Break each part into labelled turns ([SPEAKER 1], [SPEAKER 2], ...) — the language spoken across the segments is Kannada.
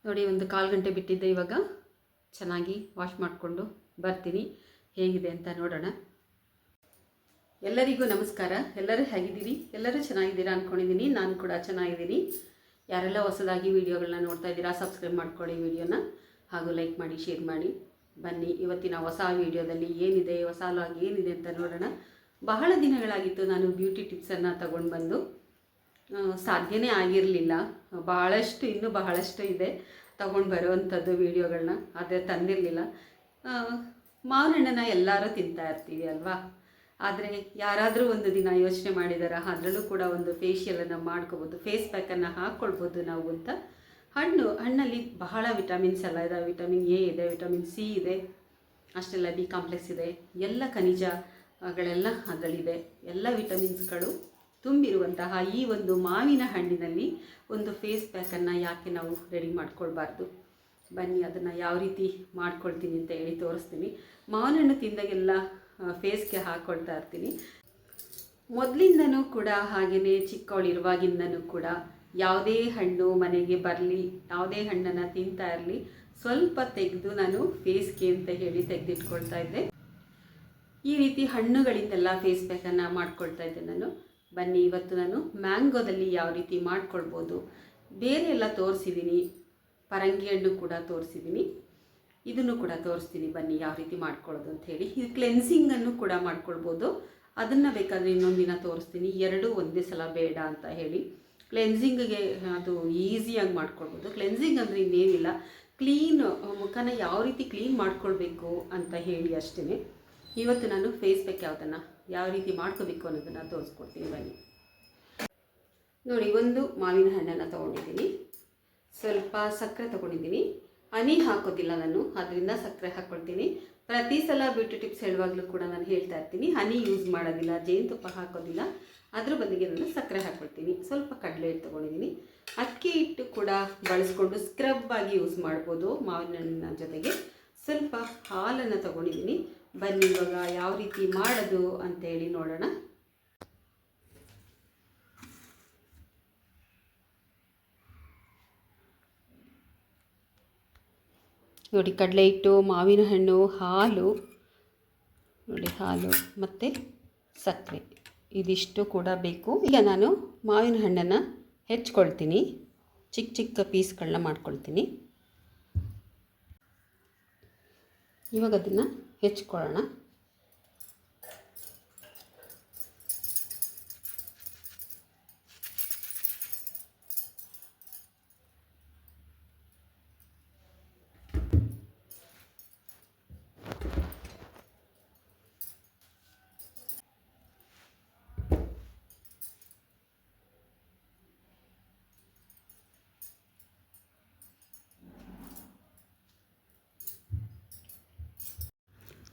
[SPEAKER 1] ನೋಡಿ ಒಂದು ಕಾಲು ಗಂಟೆ ಬಿಟ್ಟಿದ್ದೆ. ಇವಾಗ ಚೆನ್ನಾಗಿ ವಾಶ್ ಮಾಡಿಕೊಂಡು ಬರ್ತೀನಿ, ಹೇಗಿದೆ ಅಂತ ನೋಡೋಣ. ಎಲ್ಲರಿಗೂ ನಮಸ್ಕಾರ. ಎಲ್ಲರೂ ಹೇಗಿದ್ದೀರಿ? ಎಲ್ಲರೂ ಚೆನ್ನಾಗಿದ್ದೀರಾ ಅಂದ್ಕೊಂಡಿದ್ದೀನಿ. ನಾನು ಕೂಡ ಚೆನ್ನಾಗಿದ್ದೀನಿ. ಯಾರೆಲ್ಲ ಹೊಸದಾಗಿ ವೀಡಿಯೋಗಳನ್ನ ನೋಡ್ತಾ ಇದ್ದೀರಾ ಸಬ್ಸ್ಕ್ರೈಬ್ ಮಾಡ್ಕೊಳ್ಳಿ ವಿಡಿಯೋನ, ಹಾಗೂ ಲೈಕ್ ಮಾಡಿ, ಶೇರ್ ಮಾಡಿ. ಬನ್ನಿ ಇವತ್ತಿನ ಹೊಸ ವೀಡಿಯೋದಲ್ಲಿ ಏನಿದೆ, ಹೊಸ ಲಾಗ್ ಏನಿದೆ ಅಂತ ನೋಡೋಣ. ಬಹಳ ದಿನಗಳಾಗಿತ್ತು ನಾನು ಬ್ಯೂಟಿ ಟಿಪ್ಸನ್ನು ತಗೊಂಡು ಬಂದು, ಸಾಧ್ಯನೇ ಆಗಿರಲಿಲ್ಲ. ಇನ್ನೂ ಬಹಳಷ್ಟು ಇದೆ ತಗೊಂಡು ಬರುವಂಥದ್ದು ವೀಡಿಯೋಗಳನ್ನ, ಆದರೆ ತಂದಿರಲಿಲ್ಲ. ಮಾವಿನ ಹಣ್ಣನ್ನು ಎಲ್ಲರೂ ತಿಂತಾ ಇರ್ತೀವಿ ಅಲ್ವಾ, ಆದರೆ ಯಾರಾದರೂ ಒಂದು ದಿನ ಯೋಚನೆ ಮಾಡಿದಾರ ಅದರಲ್ಲೂ ಕೂಡ ಒಂದು ಫೇಶಿಯಲನ್ನು ಮಾಡ್ಕೋಬೋದು, ಫೇಸ್ ಪ್ಯಾಕನ್ನು ಹಾಕ್ಕೊಳ್ಬೋದು ನಾವು ಅಂತ. ಹಣ್ಣಲ್ಲಿ ಬಹಳ ವಿಟಮಿನ್ಸ್ ಎಲ್ಲ ಇದೆ. ವಿಟಮಿನ್ ಎ ಇದೆ, ವಿಟಮಿನ್ ಸಿ ಇದೆ, ಅಷ್ಟೆಲ್ಲ ಬಿ ಕಾಂಪ್ಲೆಕ್ಸ್ ಇದೆ, ಎಲ್ಲ ಖನಿಜಗಳೆಲ್ಲ ಅದರಲ್ಲಿದೆ. ಎಲ್ಲ ವಿಟಮಿನ್ಸ್ಗಳು ತುಂಬಿರುವಂತಹ ಈ ಒಂದು ಮಾವಿನ ಹಣ್ಣಿನಲ್ಲಿ ಒಂದು ಫೇಸ್ ಪ್ಯಾಕನ್ನು ಯಾಕೆ ನಾವು ರೆಡಿ ಮಾಡ್ಕೊಳ್ಬಾರ್ದು? ಬನ್ನಿ ಅದನ್ನು ಯಾವ ರೀತಿ ಮಾಡ್ಕೊಳ್ತೀನಿ ಅಂತ ಹೇಳಿ ತೋರಿಸ್ತೀನಿ. ಮಾವಿನ ಹಣ್ಣು ತಿಂದಾಗೆಲ್ಲ ಫೇಸ್ಗೆ ಹಾಕ್ಕೊಳ್ತಾ ಇರ್ತೀನಿ. ಮೊದಲಿಂದನೂ ಕೂಡ ಹಾಗೆಯೇ ಚಿಕ್ಕವಳಿರುವಾಗಿಂದನೂ ಕೂಡ ಯಾವುದೇ ಹಣ್ಣು ಮನೆಗೆ ಬರಲಿ, ಯಾವುದೇ ಹಣ್ಣನ್ನು ತಿಂತಾ ಇರಲಿ, ಸ್ವಲ್ಪ ತೆಗೆದು ನಾನು ಫೇಸ್ಗೆ ಅಂತ ಹೇಳಿ ತೆಗೆದಿಟ್ಕೊಳ್ತಾ ಇದ್ದೆ. ಈ ರೀತಿ ಹಣ್ಣುಗಳಿಂದೆಲ್ಲ ಫೇಸ್ ಪ್ಯಾಕನ್ನು ಮಾಡ್ಕೊಳ್ತಾ ಇದ್ದೆ ನಾನು. ಬನ್ನಿ ಇವತ್ತು ನಾನು ಮ್ಯಾಂಗೋದಲ್ಲಿ ಯಾವ ರೀತಿ ಮಾಡ್ಕೊಳ್ಬೋದು, ಬೇರೆ ಎಲ್ಲ ತೋರಿಸಿದ್ದೀನಿ, ಪರಂಗಿ ಹಣ್ಣು ಕೂಡ ತೋರಿಸಿದ್ದೀನಿ, ಇದನ್ನು ಕೂಡ ತೋರಿಸ್ತೀನಿ. ಬನ್ನಿ ಯಾವ ರೀತಿ ಮಾಡ್ಕೊಳ್ಳೋದು ಅಂತ ಹೇಳಿ. ಇದು ಕ್ಲೆನ್ಸಿಂಗನ್ನು ಕೂಡ ಮಾಡ್ಕೊಳ್ಬೋದು, ಅದನ್ನು ಬೇಕಾದರೆ ಇನ್ನೊಂದು ದಿನ ತೋರಿಸ್ತೀನಿ. ಎರಡೂ ಒಂದೇ ಸಲ ಬೇಡ ಅಂತ ಹೇಳಿ. ಕ್ಲೆನ್ಸಿಂಗ್ಗೆ ಅದು ಈಸಿಯಾಗಿ ಮಾಡ್ಕೊಳ್ಬೋದು. ಕ್ಲೆನ್ಸಿಂಗ್ ಅಂದರೆ ಇನ್ನೇನಿಲ್ಲ, ಕ್ಲೀನ್ ಮುಖನ ಯಾವ ರೀತಿ ಕ್ಲೀನ್ ಮಾಡ್ಕೊಳ್ಬೇಕು ಅಂತ ಹೇಳಿ ಅಷ್ಟೇ. ಇವತ್ತು ನಾನು ಫೇಸ್ ಪ್ಯಾಕ್ ಯಾವ ರೀತಿ ಮಾಡ್ಕೋಬೇಕು ಅನ್ನೋದನ್ನು ತೋರಿಸ್ಕೊಡ್ತೀನಿ. ಬನ್ನಿ ನೋಡಿ, ಒಂದು ಮಾವಿನ ಹಣ್ಣನ್ನು ತೊಗೊಂಡಿದ್ದೀನಿ, ಸ್ವಲ್ಪ ಸಕ್ಕರೆ ತೊಗೊಂಡಿದ್ದೀನಿ. ಹನಿ ಹಾಕೋದಿಲ್ಲ ನಾನು, ಅದರಿಂದ ಸಕ್ಕರೆ ಹಾಕ್ಕೊಳ್ತೀನಿ. ಪ್ರತಿ ಸಲ ಬ್ಯೂಟಿ ಟಿಪ್ಸ್ ಹೇಳುವಾಗಲೂ ಕೂಡ ನಾನು ಹೇಳ್ತಾ ಇರ್ತೀನಿ, ಹನಿ ಯೂಸ್ ಮಾಡೋದಿಲ್ಲ, ಜೇನುತುಪ್ಪ ಹಾಕೋದಿಲ್ಲ, ಅದ್ರ ಬದಲಿಗೆ ನಾನು ಸಕ್ಕರೆ ಹಾಕ್ಕೊಳ್ತೀನಿ. ಸ್ವಲ್ಪ ಕಡಲೆ ಹಿಟ್ಟು ತೊಗೊಂಡಿದ್ದೀನಿ. ಅಕ್ಕಿ ಹಿಟ್ಟು ಕೂಡ ಬಳಸ್ಕೊಂಡು ಸ್ಕ್ರಬ್ ಆಗಿ ಯೂಸ್ ಮಾಡ್ಬೋದು ಮಾವಿನ ಹಣ್ಣಿನ ಜೊತೆಗೆ. ಸ್ವಲ್ಪ ಹಾಲನ್ನು ತೊಗೊಂಡಿದ್ದೀನಿ. ಬನ್ನಿ ಇವಾಗ ಯಾವ ರೀತಿ ಮಾಡೋದು ಅಂತೇಳಿ ನೋಡೋಣ. ನೋಡಿ, ಕಡಲೆ ಹಿಟ್ಟು, ಮಾವಿನ ಹಣ್ಣು, ಹಾಲು ನೋಡಿ, ಹಾಲು ಮತ್ತು ಸಕ್ಕರೆ ಇದಿಷ್ಟು ಕೂಡ ಬೇಕು. ಈಗ ನಾನು ಮಾವಿನ ಹಣ್ಣನ್ನು ಹೆಚ್ಚಿಕೊಳ್ತೀನಿ, ಚಿಕ್ಕ ಚಿಕ್ಕ ಪೀಸ್ಗಳನ್ನ ಮಾಡ್ಕೊಳ್ತೀನಿ. ಇವಾಗ ಅದನ್ನು ಹೆಚ್ಚಿಕೊಳ್ಳೋಣ.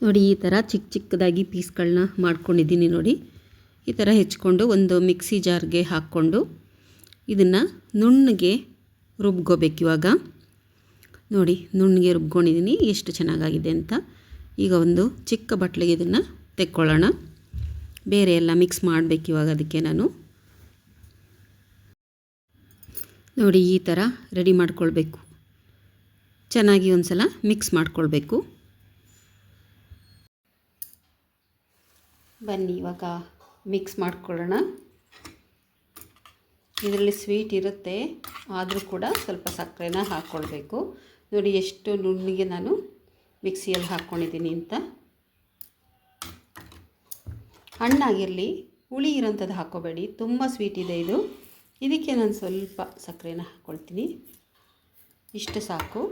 [SPEAKER 1] ನೋಡಿ, ಈ ಥರ ಚಿಕ್ಕ ಚಿಕ್ಕದಾಗಿ ಪೀಸ್ಗಳನ್ನ ಮಾಡ್ಕೊಂಡಿದ್ದೀನಿ. ನೋಡಿ, ಈ ಥರ ಹೆಚ್ಕೊಂಡು ಒಂದು ಮಿಕ್ಸಿ ಜಾರ್ಗೆ ಹಾಕ್ಕೊಂಡು ಇದನ್ನು ನುಣ್ಣಗೆ ರುಬ್ಕೋಬೇಕು. ಇವಾಗ ನೋಡಿ, ನುಣ್ಣಗೆ ರುಬ್ಕೊಂಡಿದ್ದೀನಿ, ಎಷ್ಟು ಚೆನ್ನಾಗಾಗಿದೆ ಅಂತ. ಈಗ ಒಂದು ಚಿಕ್ಕ ಬಟ್ಲಿಗೆ ಇದನ್ನು ತೆಕ್ಕೊಳ್ಳೋಣ. ಬೇರೆ ಎಲ್ಲ ಮಿಕ್ಸ್ ಮಾಡಬೇಕು ಇವಾಗ. ಅದಕ್ಕೆ ನಾನು ನೋಡಿ ಈ ಥರ ರೆಡಿ ಮಾಡ್ಕೊಳ್ಬೇಕು. ಚೆನ್ನಾಗಿ ಒಂದು ಸಲ ಮಿಕ್ಸ್ ಮಾಡ್ಕೊಳ್ಬೇಕು. ಬನ್ನಿ ಇವಾಗ ಮಿಕ್ಸ್ ಮಾಡ್ಕೊಳ್ಳೋಣ. ಇದರಲ್ಲಿ ಸ್ವೀಟ್ ಇರುತ್ತೆ, ಆದರೂ ಕೂಡ ಸ್ವಲ್ಪ ಸಕ್ಕರೆನ ಹಾಕ್ಕೊಳ್ಬೇಕು. ನೋಡಿ ಎಷ್ಟು ನುಣ್ಣಗೆ ನಾನು ಮಿಕ್ಸಿಯಲ್ಲಿ ಹಾಕ್ಕೊಂಡಿದ್ದೀನಿ ಅಂತ. ಹಣ್ಣಾಗಿರಲಿ, ಹುಳಿ ಇರೋಂಥದ್ದು ಹಾಕ್ಕೋಬೇಡಿ, ತುಂಬ ಸ್ವೀಟ್ ಇದೆ ಇದು. ಇದಕ್ಕೆ ನಾನು ಸ್ವಲ್ಪ ಸಕ್ಕರೆನ ಹಾಕ್ಕೊಳ್ತೀನಿ, ಇಷ್ಟು ಸಾಕು.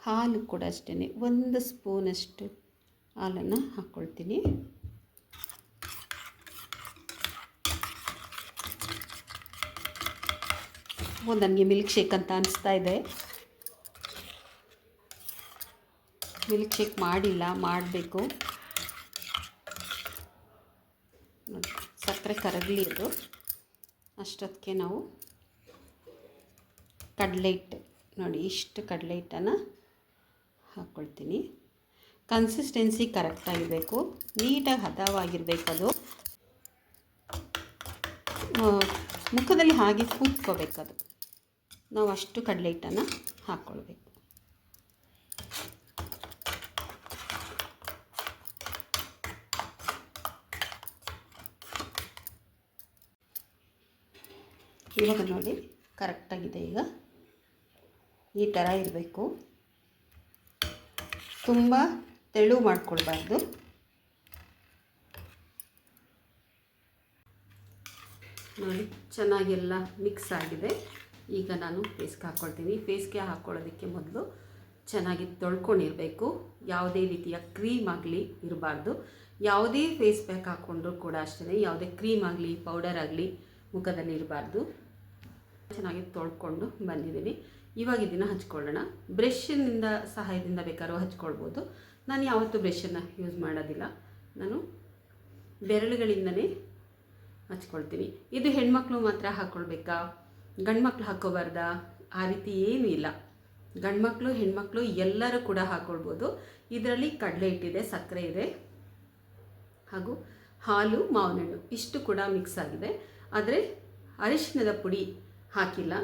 [SPEAKER 1] ಹಾಲು ಕೂಡ ಅಷ್ಟೇ, ಒಂದು ಸ್ಪೂನಷ್ಟು ಹಾಲನ್ನು ಹಾಕ್ಕೊಳ್ತೀನಿ. ನನಗೆ ಮಿಲ್ಕ್ ಶೇಕ್ ಅಂತ ಅನಿಸ್ತಾ ಇದೆ. ಮಿಲ್ಕ್ ಶೇಕ್ ಮಾಡಿಲ್ಲ, ಮಾಡಬೇಕು. ಸಕ್ಕರೆ ಕರಗಲಿ ಅದು. ಅಷ್ಟೊತ್ತಿಗೆ ನಾವು ಕಡಲೆ ಹಿಟ್ಟು ನೋಡಿ, ಇಷ್ಟು ಕಡಲೆ ಹಿಟ್ಟನ್ನು ಹಾಕ್ಕೊಳ್ತೀನಿ. ಕನ್ಸಿಸ್ಟೆನ್ಸಿ ಕರೆಕ್ಟಾಗಿರಬೇಕು, ನೀಟಾಗಿ ಹದವಾಗಿರಬೇಕು ಅದು. ಮುಖದಲ್ಲಿ ಹಾಗೆ ಕೂತ್ಕೋಬೇಕದು. ನಾವು ಅಷ್ಟು ಕಡಲೆ ಹಿಟ್ಟನ್ನು ಹಾಕ್ಕೊಳ್ಬೇಕು. ಇವಾಗ ನೋಡಿ ಕರೆಕ್ಟಾಗಿದೆ. ಈಗ ಈ ಥರ ಇರಬೇಕು. ತುಂಬ ತೆಳು ಮಾಡ್ಕೊಳ್ಬಾರ್ದು. ನೋಡಿ ಚೆನ್ನಾಗೆಲ್ಲ ಮಿಕ್ಸ್ ಆಗಿದೆ. ಈಗ ನಾನು ಫೇಸ್ಗೆ ಹಾಕ್ಕೊಳ್ತೀನಿ. ಫೇಸ್ಗೆ ಹಾಕ್ಕೊಳ್ಳೋದಕ್ಕೆ ಮೊದಲು ಚೆನ್ನಾಗಿ ತೊಳ್ಕೊಂಡಿರಬೇಕು. ಯಾವುದೇ ರೀತಿಯ ಕ್ರೀಮ್ ಆಗಲಿ ಇರಬಾರ್ದು. ಯಾವುದೇ ಫೇಸ್ ಪ್ಯಾಕ್ ಹಾಕ್ಕೊಂಡ್ರೂ ಕೂಡ ಅಷ್ಟೇ, ಯಾವುದೇ ಕ್ರೀಮ್ ಆಗಲಿ ಪೌಡರ್ ಆಗಲಿ ಮುಖದಲ್ಲಿ ಇರಬಾರ್ದು. ಚೆನ್ನಾಗಿ ತೊಳ್ಕೊಂಡು ಬಂದಿದ್ದೀನಿ. ಇವಾಗ ಇದನ್ನು ಹಚ್ಕೊಳ್ಳೋಣ. ಬ್ರಷ್ನಿಂದ ಸಹಾಯದಿಂದ ಬೇಕಾದ್ರೂ ಹಚ್ಕೊಳ್ಬೋದು. ನಾನು ಯಾವತ್ತೂ ಬ್ರಷನ್ನು ಯೂಸ್ ಮಾಡೋದಿಲ್ಲ, ನಾನು ಬೆರಳುಗಳಿಂದನೇ ಹಚ್ಕೊಳ್ತೀನಿ. ಇದು ಹೆಣ್ಮಕ್ಳು ಮಾತ್ರ ಹಾಕ್ಕೊಳ್ಬೇಕಾ, ಗಂಡ್ಮಕ್ಳು ಹಾಕ್ಕೋಬಾರ್ದಾ? ಆ ರೀತಿ ಏನೂ ಇಲ್ಲ. ಗಂಡ್ಮಕ್ಳು ಹೆಣ್ಮಕ್ಳು ಎಲ್ಲರೂ ಕೂಡ ಹಾಕ್ಕೊಳ್ಬೋದು. ಇದರಲ್ಲಿ ಕಡಲೆ ಹಿಟ್ಟಿದೆ, ಸಕ್ಕರೆ ಇದೆ, ಹಾಗೂ ಹಾಲು, ಮಾವಿನ ಹಣ್ಣು ಇಷ್ಟು ಕೂಡ ಮಿಕ್ಸ್ ಆಗಿದೆ. ಆದರೆ ಅರಿಶಿಣದ ಪುಡಿ ಹಾಕಿಲ್ಲ.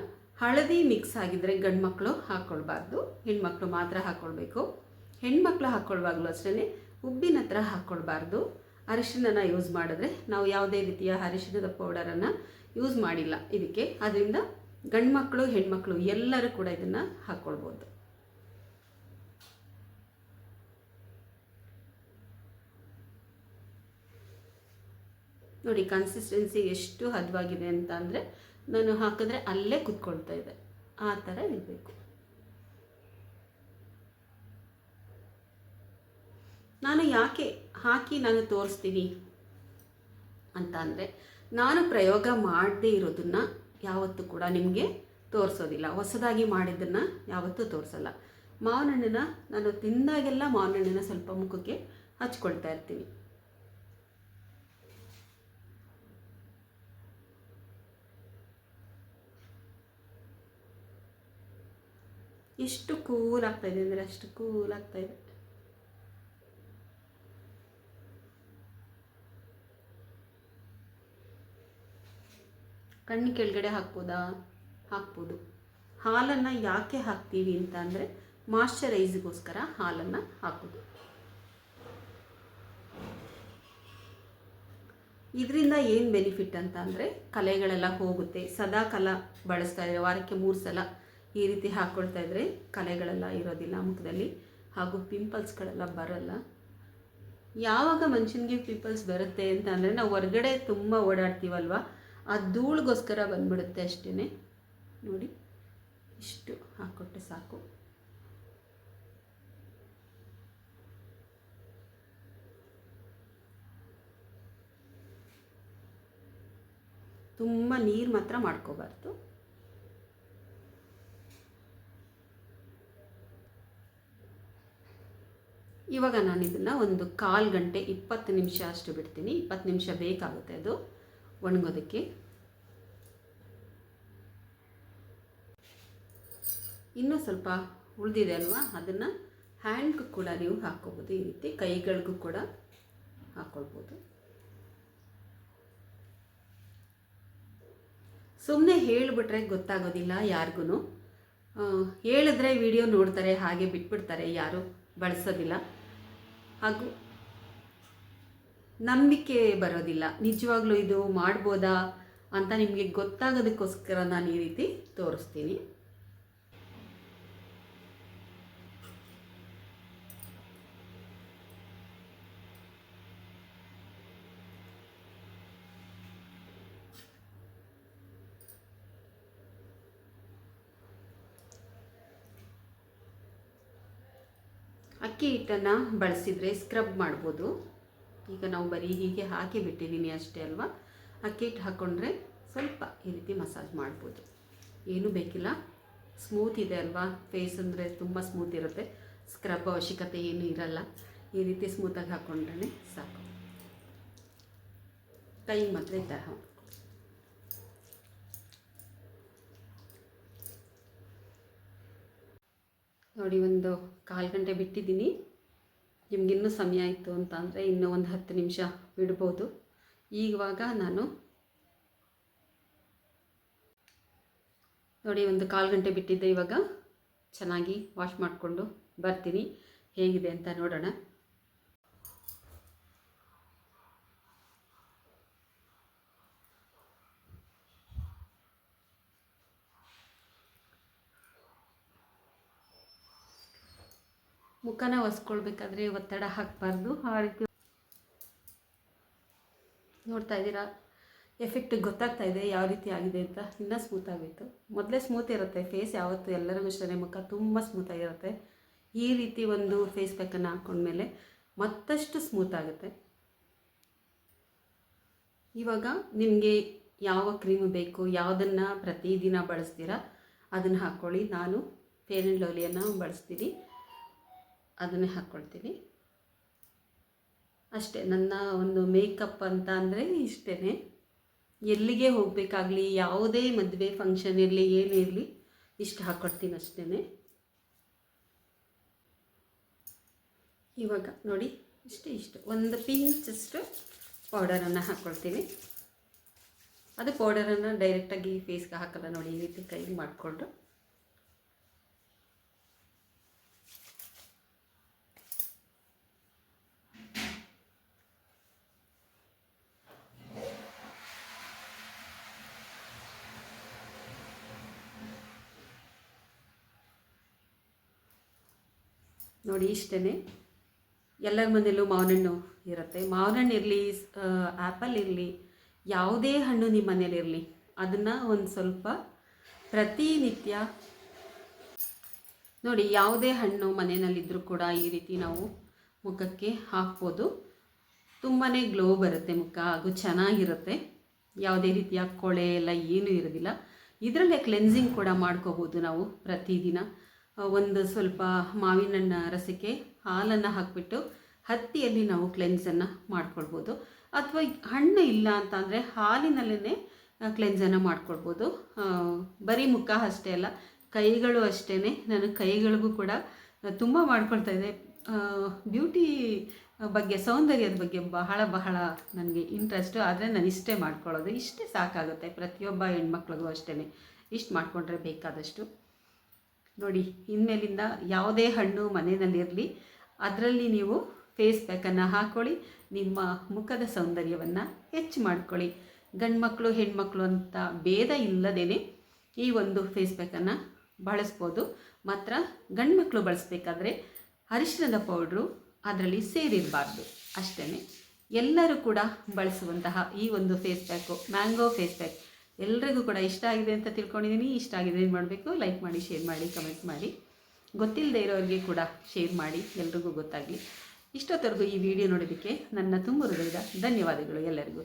[SPEAKER 1] ಹಳದಿ ಮಿಕ್ಸ್ ಆಗಿದ್ದರೆ ಗಂಡು ಮಕ್ಕಳು ಹಾಕ್ಕೊಳ್ಬಾರ್ದು, ಹೆಣ್ಮಕ್ಳು ಮಾತ್ರ ಹಾಕ್ಕೊಳ್ಬೇಕು. ಹೆಣ್ಮಕ್ಳು ಹಾಕ್ಕೊಳ್ವಾಗಲೂ ಅಷ್ಟೇ ಉಬ್ಬಿನ ಹತ್ರ ಹಾಕ್ಕೊಳ್ಬಾರ್ದು. ಅರಿಶಿಣನ ಯೂಸ್ ಮಾಡಿದ್ರೆ ನಾವು ಯಾವುದೇ ರೀತಿಯ ಅರಿಶಿಣದ ಪೌಡರನ್ನು ಯೂಸ್ ಮಾಡಿಲ್ಲ ಇದಕ್ಕೆ. ಅದರಿಂದ ಗಂಡು ಮಕ್ಕಳು ಹೆಣ್ಮಕ್ಳು ಎಲ್ಲರೂ ಕೂಡ ಇದನ್ನು ಹಾಕ್ಕೊಳ್ಬೋದು. ನೋಡಿ ಕನ್ಸಿಸ್ಟೆನ್ಸಿ ಎಷ್ಟು ಹದವಾಗಿದೆ ಅಂತ ಅಂದರೆ, ನಾನು ಹಾಕಿದ್ರೆ ಅಲ್ಲೇ ಕುತ್ಕೊಳ್ತಾ ಇದೆ, ಆ ಥರ ಇರಬೇಕು. ನಾನು ಯಾಕೆ ಹಾಕಿ ನಾನು ತೋರಿಸ್ತೀನಿ ಅಂತ ಅಂದರೆ, ನಾನು ಪ್ರಯೋಗ ಮಾಡದೇ ಇರೋದನ್ನು ಯಾವತ್ತೂ ಕೂಡ ನಿಮಗೆ ತೋರಿಸೋದಿಲ್ಲ. ಹೊಸದಾಗಿ ಮಾಡಿದ್ದನ್ನು ಯಾವತ್ತೂ ತೋರಿಸಲ್ಲ. ಮಾವಿನ ಹಣ್ಣನ್ನು ನಾನು ತಿಂದಾಗೆಲ್ಲ ಮಾವಿನ ಹಣ್ಣನ್ನು ಸ್ವಲ್ಪ ಮುಖಕ್ಕೆ ಹಚ್ಕೊಳ್ತಾ ಇರ್ತೀನಿ. ಎಷ್ಟು ಕೂಲ್ ಆಗ್ತಾಯಿದೆ ಅಂದರೆ ಅಷ್ಟು ಕೂಲ್ ಆಗ್ತಾಯಿದೆ. ಕಣ್ಣು ಕೆಳಗಡೆ ಹಾಕ್ಬೋದಾ? ಹಾಕ್ಬೋದು. ಹಾಲನ್ನು ಯಾಕೆ ಹಾಕ್ತೀವಿ ಅಂತ ಅಂದರೆ, ಮಾಯ್ಶ್ಚರೈಸ್ಗೋಸ್ಕರ ಹಾಲನ್ನು ಹಾಕೋದು. ಇದರಿಂದ ಏನು ಬೆನಿಫಿಟ್ ಅಂತ ಅಂದರೆ, ಕಲೆಗಳೆಲ್ಲ ಹೋಗುತ್ತೆ. ಸದಾ ಕಾಲ ಬಳಸ್ತಾ ಇದ್ದರೆ, ವಾರಕ್ಕೆ 3 ಸಲ ಈ ರೀತಿ ಹಾಕ್ಕೊಳ್ತಾ ಇದ್ದರೆ ಕಲೆಗಳೆಲ್ಲ ಇರೋದಿಲ್ಲ ಮುಖದಲ್ಲಿ, ಹಾಗೂ ಪಿಂಪಲ್ಸ್ಗಳೆಲ್ಲ ಬರಲ್ಲ. ಯಾವಾಗ ಮನುಷ್ಯನಿಗೆ ಪಿಂಪಲ್ಸ್ ಬರುತ್ತೆ ಅಂತ ಅಂದರೆ, ನಾವು ಹೊರಗಡೆ ತುಂಬ ಓಡಾಡ್ತೀವಲ್ವ, ಆ ಧೂಳಿಗೋಸ್ಕರ ಬಂದ್ಬಿಡುತ್ತೆ ಅಷ್ಟೇ. ನೋಡಿ ಇಷ್ಟು ಹಾಕ್ಕೊಟ್ಟೆ ಸಾಕು. ತುಂಬ ನೀರು ಮಾತ್ರ ಮಾಡ್ಕೋಬಾರ್ದು. ಇವಾಗ ನಾನು ಇದನ್ನು ಒಂದು 1/4 ಗಂಟೆ 20 ನಿಮಿಷ ಅಷ್ಟು ಬಿಡ್ತೀನಿ. 20 ನಿಮಿಷ ಬೇಕಾಗುತ್ತೆ ಅದು ಒಣಗೋದಕ್ಕೆ. ಇನ್ನೂ ಸ್ವಲ್ಪ ಉಳಿದಿದೆ ಅಲ್ವಾ, ಅದನ್ನು ಹ್ಯಾಂಡ್ಗೂ ಕೂಡ ನೀವು ಹಾಕ್ಕೋಬೋದು. ಈ ರೀತಿ ಕೈಗಳಿಗೂ ಕೂಡ ಹಾಕ್ಕೊಳ್ಬೋದು. ಸುಮ್ಮನೆ ಹೇಳಿಬಿಟ್ರೆ ಗೊತ್ತಾಗೋದಿಲ್ಲ ಯಾರಿಗೂ. ಹೇಳಿದ್ರೆ ವಿಡಿಯೋ ನೋಡ್ತಾರೆ, ಹಾಗೆ ಬಿಟ್ಬಿಡ್ತಾರೆ, ಯಾರು ಬಳಸೋದಿಲ್ಲ. ಹಾಗೂ ನಂಬಿಕೆ ಬರೋದಿಲ್ಲ. ನಿಜವಾಗ್ಲೂ ಇದು ಮಾಡ್ಬೋದಾ ಅಂತ ನಿಮಗೆ ಗೊತ್ತಾಗೋದಕ್ಕೋಸ್ಕರ ನಾನು ಈ ರೀತಿ ತೋರಿಸ್ತೀನಿ. ಅಕ್ಕಿ ಹಿಟ್ಟನ್ನು ಬಳಸಿದರೆ ಸ್ಕ್ರಬ್ ಮಾಡ್ಬೋದು. ಈಗ ನಾವು ಬರೀ ಹೀಗೆ ಹಾಕಿ ಬಿಟ್ಟಿದ್ದೀನಿ ಅಷ್ಟೇ ಅಲ್ವಾ. ಅಕ್ಕಿ ಹಿಟ್ಟು ಹಾಕ್ಕೊಂಡ್ರೆ ಸ್ವಲ್ಪ ಈ ರೀತಿ ಮಸಾಜ್ ಮಾಡ್ಬೋದು, ಏನೂ ಬೇಕಿಲ್ಲ. ಸ್ಮೂತ್ ಇದೆ ಅಲ್ವಾ, ಫೇಸ್ ಅಂದರೆ ತುಂಬ ಸ್ಮೂತ್ ಇರುತ್ತೆ, ಸ್ಕ್ರಬ್ ಅವಶ್ಯಕತೆ ಏನೂ ಇರಲ್ಲ. ಈ ರೀತಿ ಸ್ಮೂತಾಗಿ ಹಾಕ್ಕೊಂಡ್ರೆ ಸಾಕು. ಕೈ ಮಾತ್ರ ಈ ಥರ ನೋಡಿ. ಒಂದು 1/4 ಗಂಟೆ ಬಿಟ್ಟಿದ್ದೀನಿ. ನಿಮಗಿನ್ನೂ ಸಮಯ ಆಯಿತು ಅಂತ ಅಂದರೆ ಇನ್ನೂ ಒಂದು 10 ನಿಮಿಷ ಬಿಡ್ಬೋದು. ಈವಾಗ ನಾನು ನೋಡಿ ಒಂದು 1/4 ಗಂಟೆ ಬಿಟ್ಟಿದ್ದೆ, ಇವಾಗ ಚೆನ್ನಾಗಿ ವಾಶ್ ಮಾಡಿಕೊಂಡು ಬರ್ತೀನಿ. ಹೇಗಿದೆ ಅಂತ ನೋಡೋಣ. ಮುಖನ ಒರೆಸ್ಕೊಳ್ಬೇಕಾದ್ರೆ ಒತ್ತಡ ಹಾಕಬಾರ್ದು. ಆ ರೀತಿ ನೋಡ್ತಾ ಇದ್ದೀರಾ, ಎಫೆಕ್ಟ್ ಗೊತ್ತಾಗ್ತಾ ಇದೆ ಯಾವ ರೀತಿ ಆಗಿದೆ ಅಂತ. ಇನ್ನೂ ಸ್ಮೂತ್ ಆಗಿತ್ತು. ಮೊದಲೇ ಸ್ಮೂತ್ ಇರುತ್ತೆ ಫೇಸ್, ಯಾವತ್ತು ಎಲ್ಲರಿಗೂ ಅಷ್ಟೇ ಮುಖ ತುಂಬ ಸ್ಮೂತಾಗಿರುತ್ತೆ. ಈ ರೀತಿ ಒಂದು ಫೇಸ್ ಪ್ಯಾಕನ್ನು ಹಾಕ್ಕೊಂಡ್ಮೇಲೆ ಮತ್ತಷ್ಟು ಸ್ಮೂತ್ ಆಗುತ್ತೆ. ಇವಾಗ ನಿಮಗೆ ಯಾವ ಕ್ರೀಮ್ ಬೇಕು, ಯಾವುದನ್ನು ಪ್ರತಿದಿನ ಬಳಸ್ತೀರಾ ಅದನ್ನು ಹಾಕ್ಕೊಳ್ಳಿ. ನಾನು ಫೇರ್ ಆ್ಯಂಡ್ ಲವ್ಲಿಯನ್ನು ಬಳಸ್ತೀನಿ, ಅದನ್ನೇ ಹಾಕ್ಕೊಳ್ತೀನಿ ಅಷ್ಟೇ. ನನ್ನ ಒಂದು ಮೇಕಪ್ ಅಂತ ಅಂದರೆ ಇಷ್ಟೇ. ಎಲ್ಲಿಗೆ ಹೋಗಬೇಕಾಗಲಿ, ಯಾವುದೇ ಮದುವೆ ಫಂಕ್ಷನ್ ಇರಲಿ, ಏನೇ ಇರಲಿ, ಇಷ್ಟು ಹಾಕ್ಕೊಡ್ತೀನಿ ಅಷ್ಟೇ. ಇವಾಗ ನೋಡಿ ಇಷ್ಟು ಒಂದು ಪಿಂಚಷ್ಟು ಪೌಡರನ್ನು ಹಾಕ್ಕೊಳ್ತೀನಿ. ಅದು ಪೌಡರನ್ನು ಡೈರೆಕ್ಟಾಗಿ ಫೇಸ್ಗೆ ಹಾಕಲ್ಲ ನೋಡಿ, ಈ ರೀತಿ ಕೈಗೆ ಮಾಡಿಕೊಂಡು ನೋಡಿ ಇಷ್ಟೇ. ಎಲ್ಲರ ಮನೆಯಲ್ಲೂ ಮಾವಿನ ಹಣ್ಣು ಇರುತ್ತೆ. ಮಾವಿನ ಹಣ್ಣು ಇರಲಿ, ಆ್ಯಪಲ್ ಇರಲಿ, ಯಾವುದೇ ಹಣ್ಣು ನಿಮ್ಮ ಮನೇಲಿರಲಿ, ಅದನ್ನು ಒಂದು ಸ್ವಲ್ಪ ಪ್ರತಿನಿತ್ಯ ನೋಡಿ, ಯಾವುದೇ ಹಣ್ಣು ಮನೆಯಲ್ಲಿದ್ದರೂ ಕೂಡ ಈ ರೀತಿ ನಾವು ಮುಖಕ್ಕೆ ಹಾಕ್ಬೋದು. ತುಂಬಾ ಗ್ಲೋ ಬರುತ್ತೆ ಮುಖ, ಹಾಗೂ ಚೆನ್ನಾಗಿರುತ್ತೆ. ಯಾವುದೇ ರೀತಿಯ ಕೊಳೆ ಎಲ್ಲ ಏನೂ ಇರೋದಿಲ್ಲ. ಇದರಲ್ಲೇ ಕ್ಲೆನ್ಸಿಂಗ್ ಕೂಡ ಮಾಡ್ಕೋಬೋದು ನಾವು ಪ್ರತಿದಿನ. ಒಂದು ಸ್ವಲ್ಪ ಮಾವಿನ ಹಣ್ಣ ರಸಕ್ಕೆ ಹಾಲನ್ನು ಹಾಕಿಬಿಟ್ಟು ಹತ್ತಿಯಲ್ಲಿ ನಾವು ಕ್ಲೆನ್ಸನ್ನು ಮಾಡ್ಕೊಳ್ಬೋದು. ಅಥವಾ ಹಣ್ಣು ಇಲ್ಲ ಅಂತಂದರೆ ಹಾಲಿನಲ್ಲೇ ಕ್ಲೆನ್ಸನ್ನು ಮಾಡ್ಕೊಳ್ಬೋದು. ಬರೀ ಮುಖ ಅಷ್ಟೇ ಅಲ್ಲ, ಕೈಗಳು ಅಷ್ಟೇ. ನಾನು ಕೈಗಳಿಗೂ ಕೂಡ ತುಂಬ ಮಾಡ್ಕೊಳ್ತಾ ಇದ್ದೆ. ಬ್ಯೂಟಿ ಬಗ್ಗೆ, ಸೌಂದರ್ಯದ ಬಗ್ಗೆ ಬಹಳ ನನಗೆ ಇಂಟ್ರೆಸ್ಟು. ಆದರೆ ನಾನು ಇಷ್ಟೇ ಮಾಡ್ಕೊಳ್ಳೋದು, ಇಷ್ಟೇ ಸಾಕಾಗುತ್ತೆ. ಪ್ರತಿಯೊಬ್ಬ ಹೆಣ್ಮಕ್ಳಿಗೂ ಅಷ್ಟೇ ಇಷ್ಟು ಮಾಡಿಕೊಂಡ್ರೆ ಬೇಕಾದಷ್ಟು. ನೋಡಿ, ಇನ್ಮೇಲಿಂದ ಯಾವುದೇ ಹಣ್ಣು ಮನೆಯಲ್ಲಿರಲಿ, ಅದರಲ್ಲಿ ನೀವು ಫೇಸ್ ಪ್ಯಾಕನ್ನು ಹಾಕ್ಕೊಳ್ಳಿ. ನಿಮ್ಮ ಮುಖದ ಸೌಂದರ್ಯವನ್ನು ಹೆಚ್ಚು ಮಾಡ್ಕೊಳ್ಳಿ. ಗಂಡು ಮಕ್ಕಳು ಹೆಣ್ಮಕ್ಳು ಅಂತ ಭೇದ ಇಲ್ಲದೇ ಈ ಒಂದು ಫೇಸ್ ಪ್ಯಾಕನ್ನು ಬಳಸ್ಬೋದು. ಮಾತ್ರ ಗಂಡು ಮಕ್ಕಳು ಬಳಸಬೇಕಾದ್ರೆ ಅರಿಶಿಣದ ಪೌಡ್ರು ಅದರಲ್ಲಿ ಸೇರಿರಬಾರ್ದು ಅಷ್ಟೇ. ಎಲ್ಲರೂ ಕೂಡ ಬಳಸುವಂತಹ ಈ ಒಂದು face pack, mango face pack, ಎಲ್ರಿಗೂ ಕೂಡ ಇಷ್ಟ ಆಗಿದೆ ಅಂತ ತಿಳ್ಕೊಂಡಿದ್ದೀನಿ. ಇಷ್ಟ ಆಗಿದೆ ಏನು ಮಾಡಬೇಕು, ಲೈಕ್ ಮಾಡಿ, ಶೇರ್ ಮಾಡಿ, ಕಮೆಂಟ್ ಮಾಡಿ. ಗೊತ್ತಿಲ್ಲದೆ ಇರೋರಿಗೆ ಕೂಡ ಶೇರ್ ಮಾಡಿ, ಎಲ್ರಿಗೂ ಗೊತ್ತಾಗಲಿ. ಇಷ್ಟೊತ್ತರೆಗೂ ಈ ವಿಡಿಯೋ ನೋಡೋದಕ್ಕೆ ನನ್ನ ತುಂಬ ಹೃದಯದ ಧನ್ಯವಾದಗಳು ಎಲ್ಲರಿಗೂ.